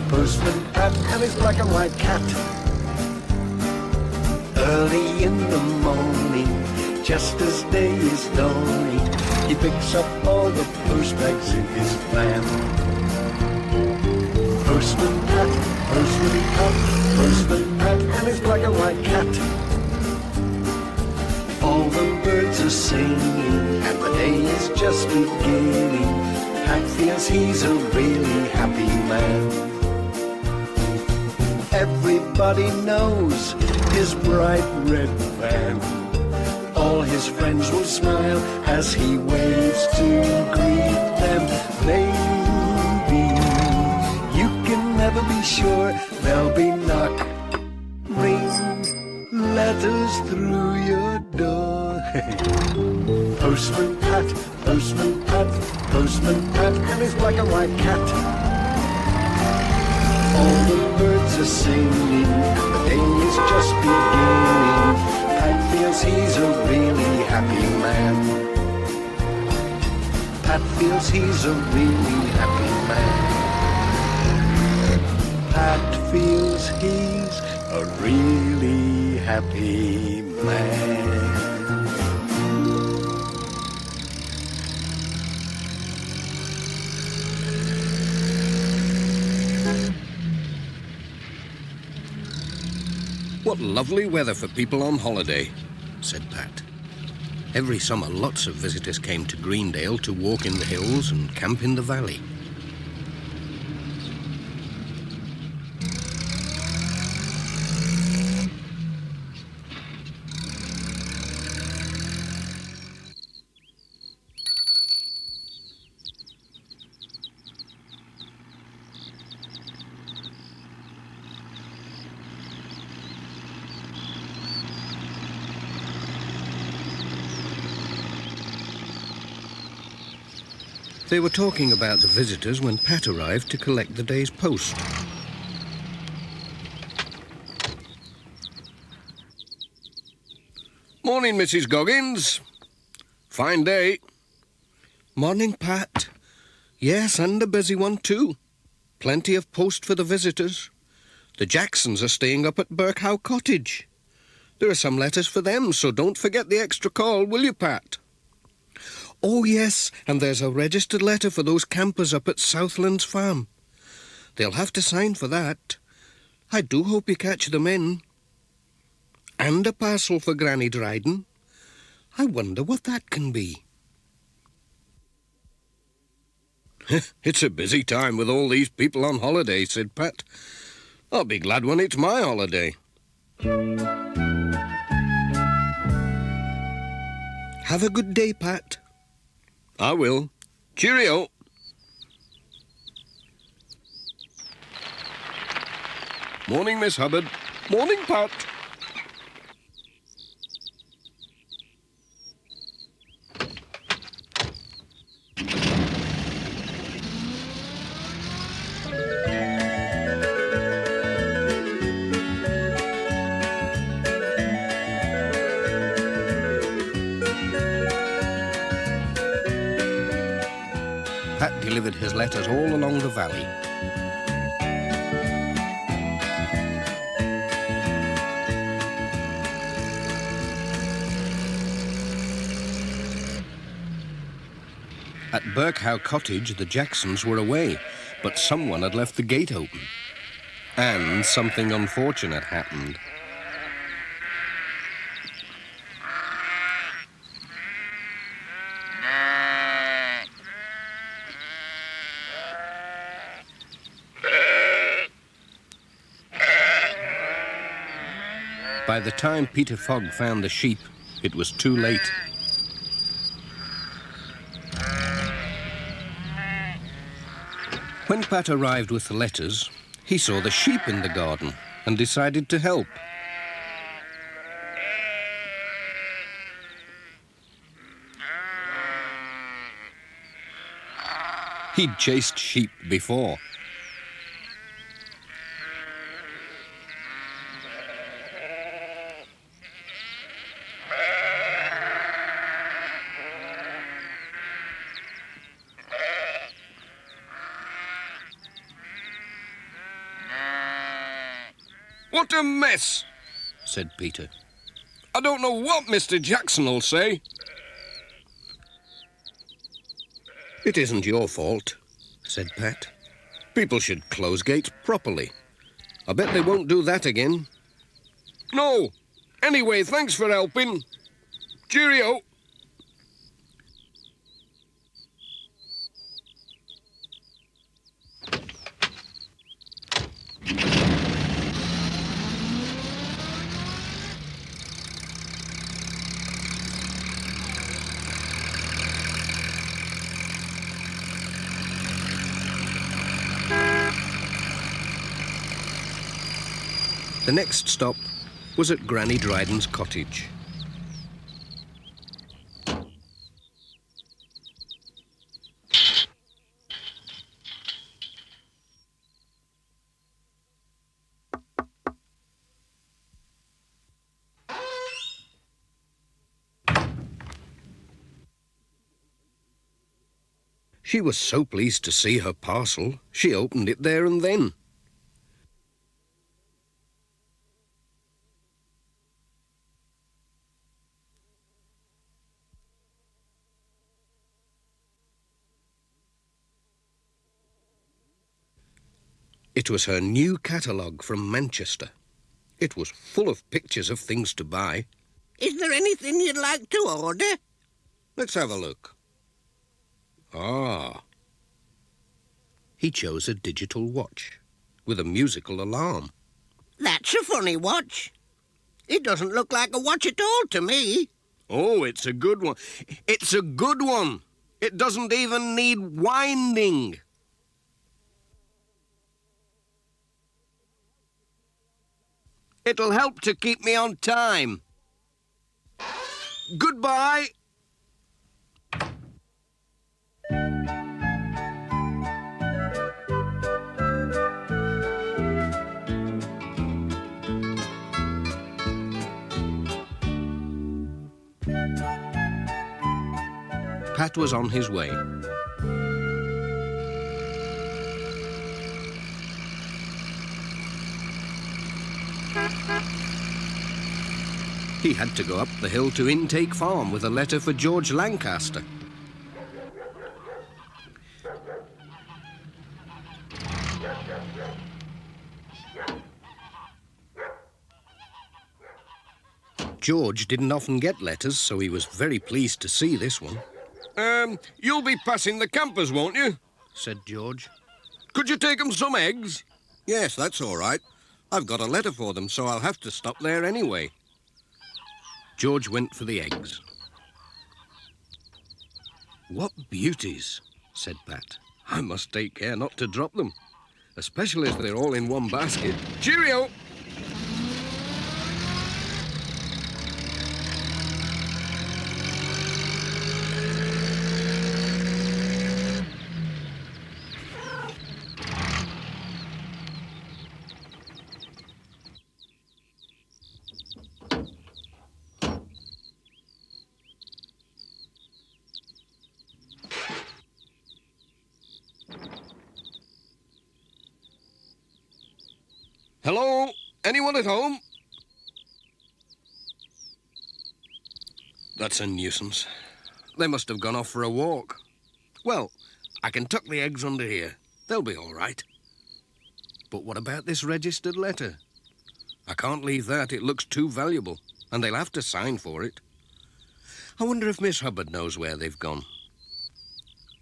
Postman Pat, and his black and white cat. Early in the morning, just as day is dawning, he picks up all the post bags in his van. Postman Pat, Postman Pat, Postman Pat, and his black and white cat. All the birds are singing, and the day is just beginning. Pat feels he's a really happy man. Everybody knows his bright red van. All his friends will smile as he waves to greet them. Maybe you can never be sure there'll be knock, ring, letters through your door. Postman Pat, Postman Pat, Postman Pat, and his black and white cat. All the birds are singing, the day is just beginning. Pat feels he's a really happy man. Pat feels he's a really happy man. Pat feels he's a really happy man. What lovely weather for people on holiday, said Pat. Every summer, lots of visitors came to Greendale to walk in the hills and camp in the valley. They were talking about the visitors when Pat arrived to collect the day's post. Morning, Mrs. Goggins. Fine day. Morning, Pat. Yes, and a busy one too. Plenty of post for the visitors. The Jacksons are staying up at Birkhow Cottage. There are some letters for them, so don't forget the extra call, will you, Pat? Oh, yes, and there's a registered letter for those campers up at Southlands Farm. They'll have to sign for that. I do hope you catch them in. And a parcel for Granny Dryden. I wonder what that can be. It's a busy time with all these people on holiday, said Pat. I'll be glad when it's my holiday. Have a good day, Pat. I will. Cheerio. Morning, Miss Hubbard. Morning, Pat. Pat delivered his letters all along the valley. At Birkhow Cottage, the Jacksons were away, but someone had left the gate open. And something unfortunate happened. By the time Peter Fogg found the sheep, it was too late. When Pat arrived with the letters, he saw the sheep in the garden and decided to help. He'd chased sheep before. What a mess, said Peter. I don't know what Mr. Jackson will say. It isn't your fault, said Pat. People should close gates properly. I bet they won't do that again. No. Anyway, thanks for helping. Cheerio. The next stop was at Granny Dryden's cottage. She was so pleased to see her parcel, she opened it there and then. It was her new catalogue from Manchester. It was full of pictures of things to buy. Is there anything you'd like to order? Let's have a look. Ah. He chose a digital watch with a musical alarm. That's a funny watch. It doesn't look like a watch at all to me. Oh, it's a good one. It's a good one. It doesn't even need winding. It'll help to keep me on time. Goodbye. Pat was on his way. He had to go up the hill to Intake Farm with a letter for George Lancaster. George didn't often get letters, so he was very pleased to see this one. You'll be passing the campers, won't you? Said George. Could you take them some eggs? Yes, that's all right. I've got a letter for them, so I'll have to stop there anyway. George went for the eggs. What beauties, said Pat. I must take care not to drop them, especially as they're all in one basket. Cheerio! Hello? Anyone at home? That's a nuisance. They must have gone off for a walk. Well, I can tuck the eggs under here. They'll be all right. But what about this registered letter? I can't leave that. It looks too valuable, and they'll have to sign for it. I wonder if Miss Hubbard knows where they've gone.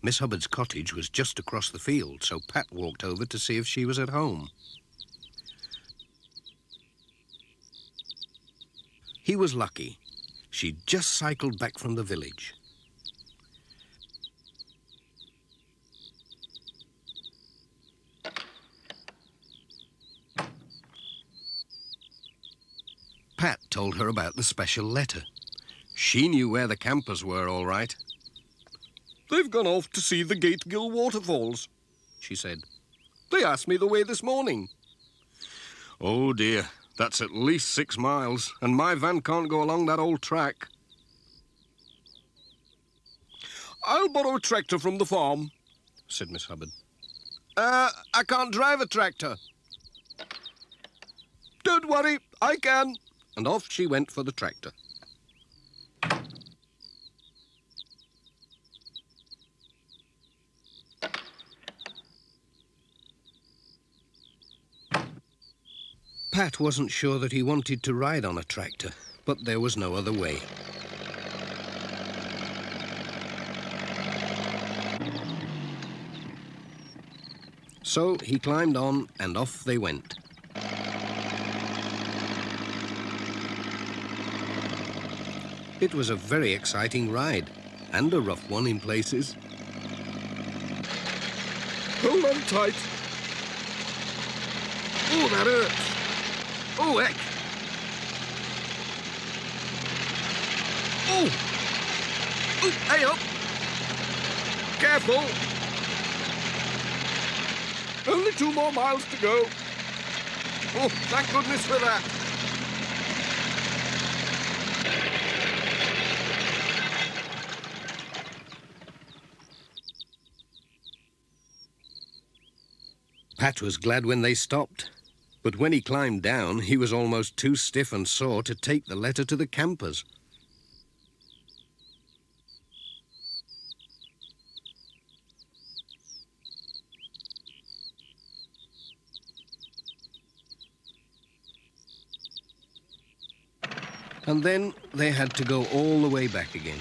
Miss Hubbard's cottage was just across the field, so Pat walked over to see if she was at home. He was lucky. She'd just cycled back from the village. Pat told her about the special letter. She knew where the campers were, all right. They've gone off to see the Gategill waterfalls, she said. They asked me the way this morning. Oh, dear. That's at least 6 miles, and my van can't go along that old track. I'll borrow a tractor from the farm, said Miss Hubbard. I can't drive a tractor. Don't Don't worry, I can. And off she went for the tractor. Pat wasn't sure that he wanted to ride on a tractor, but there was no other way. So he climbed on and off they went. It was a very exciting ride, and a rough one in places. Hold on tight. Oh, that hurts. Oh, heck. Oh! Oh, hey up! Careful! Only 2 more miles to go. Oh, thank goodness for that. Pat was glad when they stopped, but when he climbed down, he was almost too stiff and sore to take the letter to the campers. And then they had to go all the way back again.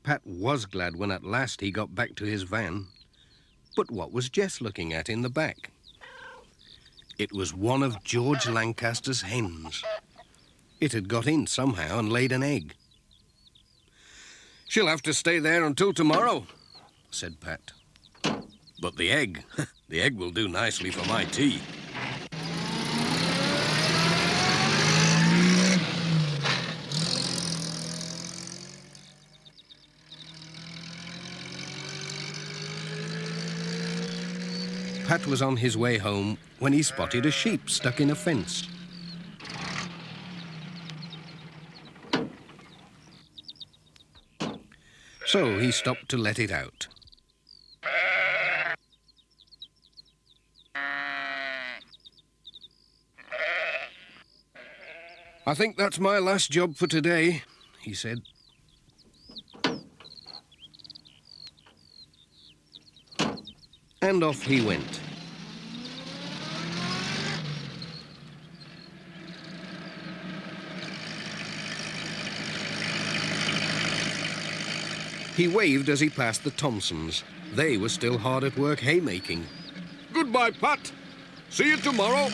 Pat was glad when at last he got back to his van. But what was Jess looking at in the back? It was one of George Lancaster's hens. It had got in somehow and laid an egg. "She'll have to stay there until tomorrow," said Pat. "But the egg will do nicely for my tea." Pat was on his way home when he spotted a sheep stuck in a fence. So he stopped to let it out. "I think that's my last job for today," he said. And off he went. He waved as he passed the Thompsons. They were still hard at work haymaking. Goodbye, Pat. See you tomorrow.